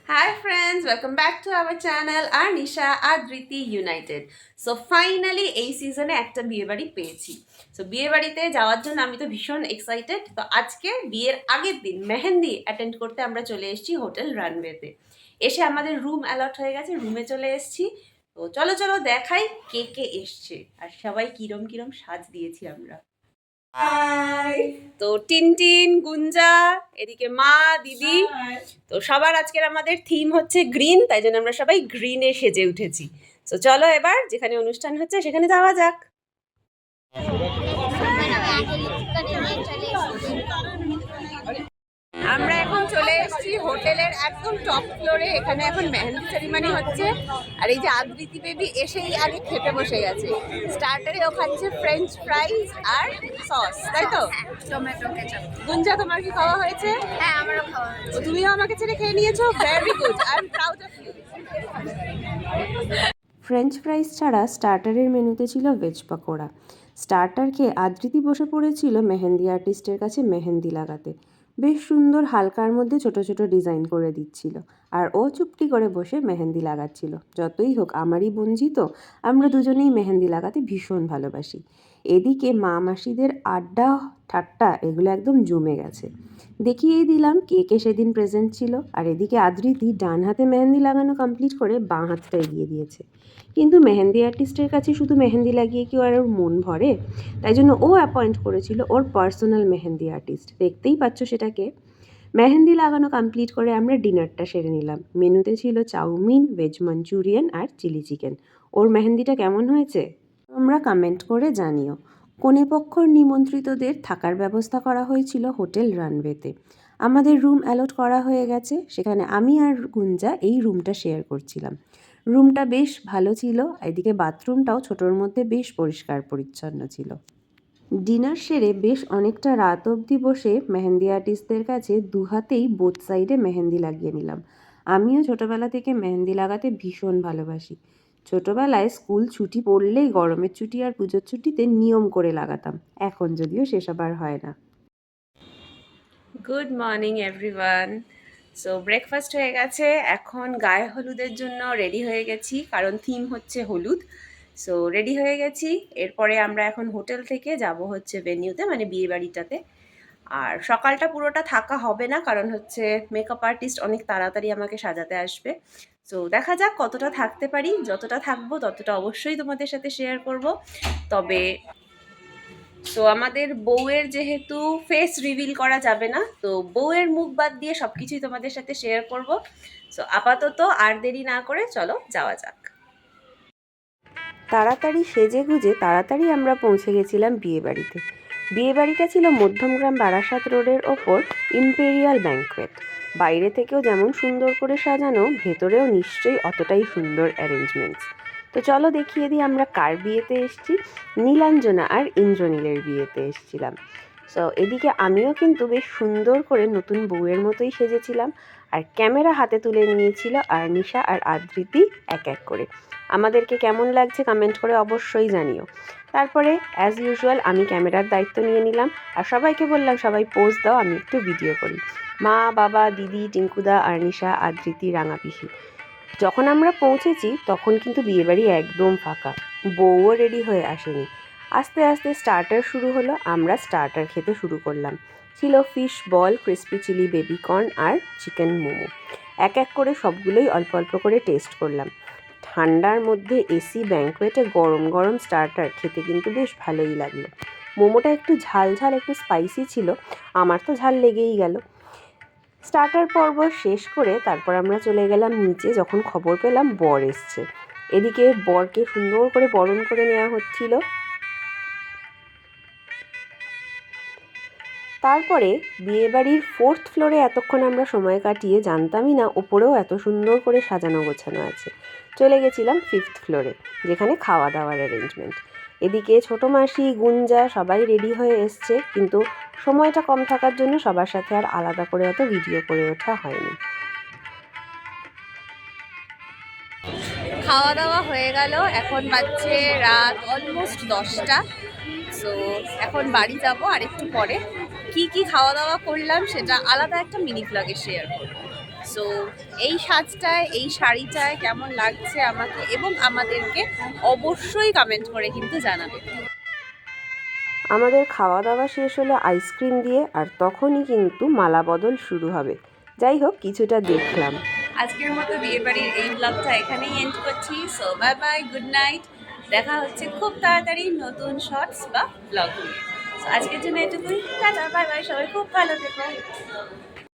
Hi friends, welcome back to our channel Anisha Adriti United. So finally এই সিজনে একটা বিয়ে বাড়ি পেয়েছি। সো বিয়ে বাড়িতে যাওয়ার জন্য আমি তো ভীষণ এক্সাইটেড। তো আজকে বিয়ের আগের দিন মেহেন্দি অ্যাটেন্ড করতে আমরা চলে এসেছি হোটেল রানওয়েতে। এসে আমাদের রুম অ্যালট হয়ে গেছে, রুমে চলে এসেছি। তো চলো চলো দেখাই কে কে এসছে আর সবাই কিরম কিরম সাজ দিয়েছি আমরা। হাই, তো টিনটিন, গুঞ্জা, এদিকে মা, দিদি। তো সবার আজকের আমাদের থিম হচ্ছে গ্রিন, তাই জন্য আমরা সবাই গ্রিনে সেজে উঠেছি। তো চলো এবার যেখানে অনুষ্ঠান হচ্ছে সেখানে যাওয়া যাক। আমরা এখন চলে এসেছি হোটেলের একদম টপ ফ্লোরে। এখানে এখন মেহেন্দি সেরিমনি হচ্ছে। আর এই যে আদ্রিতি বেবি এসেই আগে খেতে বসে গেছে। স্টার্টারে ও খাচ্ছে ফ্রেঞ্চ ফ্রাইজ আর সস, তাই তো? Tomato ketchup. গুঞ্জা, তোমার কি খাওয়া হয়েছে? হ্যাঁ, আমারও খাওয়া হয়েছে। তুমিও আমাকে ছেড়ে খেয়ে নিয়েছো, very good, I am proud of you. French fries ছাড়া স্টার্টারের মেনুতে ছিল ভেজ পকোড়া। স্টার্টারকে আদৃতি বসে পড়েছিল মেহেন্দি আর্টিস্টের কাছে মেহেন্দি লাগাতে। বেশ সুন্দর হালকার মধ্যে ছোট ছোট ডিজাইন করে দিচ্ছিল, আর ও চুপটি করে বসে মেহেন্দি লাগাচ্ছিল। যতই হোক আমারই বঞ্জি তো, আমরা দুজনেই মেহেন্দি লাগাতে ভীষণ ভালোবাসি। এদিকে মা মাসিদের আড্ডা ঠাট্টা এগুলো একদম জমে গেছে। দেখিয়েই দিলাম কে কে সেদিন প্রেজেন্ট ছিল। আর এদিকে আদৃতি ডান হাতে মেহেন্দি লাগানো কমপ্লিট করে বাঁ হাতটা এগিয়ে দিয়েছে। কিন্তু মেহেন্দি আর্টিস্টের কাছে শুধু মেহেন্দি লাগিয়ে কি আর ওর মন ভরে? তাই জন্য ও অ্যাপয়েন্ট করেছিল ওর পার্সোনাল মেহেন্দি আর্টিস্ট। দেখতেই পাচ্ছ সেটাকে। মেহেন্দি লাগানো কমপ্লিট করে আমরা ডিনারটা সেরে নিলাম। মেনুতে ছিল চাউমিন, ভেজ মাঞ্চুরিয়ান আর চিলি চিকেন। ওর মেহেন্দিটা কেমন হয়েছে তোমরা কমেন্ট করে জানিও। কনেপক্ষর নিমন্ত্রিতদের থাকার ব্যবস্থা করা হয়েছিল হোটেল রানওয়েতে। আমাদের রুম অ্যালট করা হয়ে গেছে, সেখানে আমি আর গুঞ্জা এই রুমটা শেয়ার করছিলাম। রুমটা বেশ ভালো ছিল, এদিকে বাথরুমটাও ছোটোর মধ্যে বেশ পরিষ্কার পরিচ্ছন্ন ছিল। ডিনার সেরে বেশ অনেকটা রাত অবধি বসে মেহেন্দি আর্টিস্টদের কাছে দু হাতেই বোথ সাইডে মেহেন্দি লাগিয়ে নিলাম। আমিও ছোটোবেলা থেকে মেহেন্দি লাগাতে ভীষণ ভালোবাসি। ছোটোবেলায় স্কুল ছুটি পড়লেই গরমের ছুটি আর পুজোর ছুটিতে নিয়ম করে লাগাতাম, এখন যদিও সেসব আর হয় না। Good morning everyone. So breakfast হয়ে গেছে, এখন গায়ে হলুদের জন্য রেডি হয়ে গেছি, কারণ থিম হচ্ছে হলুদ। সো রেডি হয়ে গেছি। এরপরে আমরা এখন হোটেল থেকে যাব হচ্ছে ভেন্যুতে, মানে বিয়ে বাড়িটাতে। আর সকালটা পুরোটা থাকা হবে না, কারণ হচ্ছে মেকআপ আর্টিস্ট অনেক তাড়াতাড়ি আমাকে সাজাতে আসবে। সো দেখা যাক কতটা থাকতে পারি। যতটা থাকবো ততটা অবশ্যই তোমাদের সাথে শেয়ার করব। তবে সো আমাদের বউয়ের যেহেতু ফেস রিভিল করা যাবে না, তো বউয়ের মুখ বাদ দিয়ে সব কিছুই তোমাদের সাথে শেয়ার করব। সো আপাতত আর দেরি না করে চলো যাওয়া যাক। তাড়াতাড়ি সেজে গুজে তাড়াতাড়ি আমরা পৌঁছে গেছিলাম বিয়েবাড়িতে। বিয়েবাড়িটা ছিল মধ্যমগ্রাম বারাসাত রোডের ওপর ইম্পেরিয়াল ব্যাঙ্কোয়েট। বাইরে থেকেও যেমন সুন্দর করে সাজানো, ভেতরেও নিশ্চয়ই অতটাই সুন্দর অ্যারেঞ্জমেন্টস। তো চলো দেখিয়ে দিই আমরা কার বিয়েতে এসেছি। নীলাঞ্জনা আর ইন্দ্রনীলের বিয়েতে এসেছিলাম। সো এদিকে আমিও কিন্তু বেশ সুন্দর করে নতুন বউয়ের মতোই সেজেছিলাম, আর ক্যামেরা হাতে তুলে নিয়েছিল আর নিশা আর আদৃতি এক এক করে। আমাদেরকে কেমন লাগছে কমেন্ট করে অবশ্যই জানিও। তারপরে অ্যাজ ইউজুয়াল আমি ক্যামেরার দায়িত্ব নিয়ে নিলাম, আর সবাইকে বললাম সবাই পোজ দাও, আমি একটু ভিডিও করি। মা, বাবা, দিদি, টিঙ্কুদা, আর্নিশা, আদৃতি, রাঙা পিসি। যখন আমরা পৌঁছেছি তখন কিন্তু বিয়েবাড়ি একদম ফাঁকা, বউও রেডি হয়ে আসেনি। আস্তে আস্তে স্টার্টার শুরু হলো, আমরা স্টার্টার খেতে শুরু করলাম। ছিল fish ball, crispy chilli baby corn আর চিকেন মোমো। এক এক করে সবগুলোই অল্প অল্প করে টেস্ট করলাম। ঠান্ডার মধ্যে এসি ব্যাঙ্কোয়েটে গরম গরম স্টার্টার খেতে কিন্তু বেশ ভালোই লাগলো। মোমোটা একটু ঝাল ঝাল, একটু স্পাইসি ছিল, আমার তো ঝাল লেগেই গেল। স্টার্টার পর্ব শেষ করে তারপর আমরা চলে গেলাম নিচে, যখন খবর পেলাম বর এসছে। এদিকে বরকে সুন্দর করে বরণ করে নেওয়া হচ্ছিল। তারপরে বিয়েবাড়ির 4th ফ্লোরে এতক্ষণ আমরা সময় কাটিয়ে জানতামই না ওপরেও এত সুন্দর করে সাজানো গোছানো আছে। চলে গেছিলাম 5th ফ্লোরে, যেখানে খাওয়া দাওয়ার অ্যারেঞ্জমেন্ট। এদিকে ছোটো মাসি, গুঞ্জা সবাই রেডি হয়ে এসছে, কিন্তু সময়টা কম থাকার জন্য সবার সাথে আর আলাদা করে অত ভিডিও করে ওঠা হয়নি। খাওয়া দাওয়া হয়ে গেল, এখন বাজছে রাত অলমোস্ট 10টা। সো এখন বাড়ি যাব আর একটু পরে। কি কি খাওয়া দাওয়া করলাম সেটা আলাদা একটা মিনি ব্লগে শেয়ার করব। সো এই সাজটায় এই শাড়িটায় কেমন লাগছে আমাকে এবং আমাদেরকে অবশ্যই কমেন্ট করে কিন্তু জানাবে। আমাদের খাওয়া দাওয়া শেষ হলো আইসক্রিম দিয়ে, আর তখনই কিন্তু মালা বদল শুরু হবে। যাই হোক, কিছুটা দেখলাম। আজকের মতো বিয়ে বাড়ির এই ব্লগটা এখানেই এন্ড করছি। So bye bye, good night. দেখা হচ্ছে খুব তাড়াতাড়ি নতুন শর্টস বা ব্লগ নিয়ে। So, আজকের জন্য এটুকুই। টাটা, বাই বাই, সবাই খুব ভালো থেকো।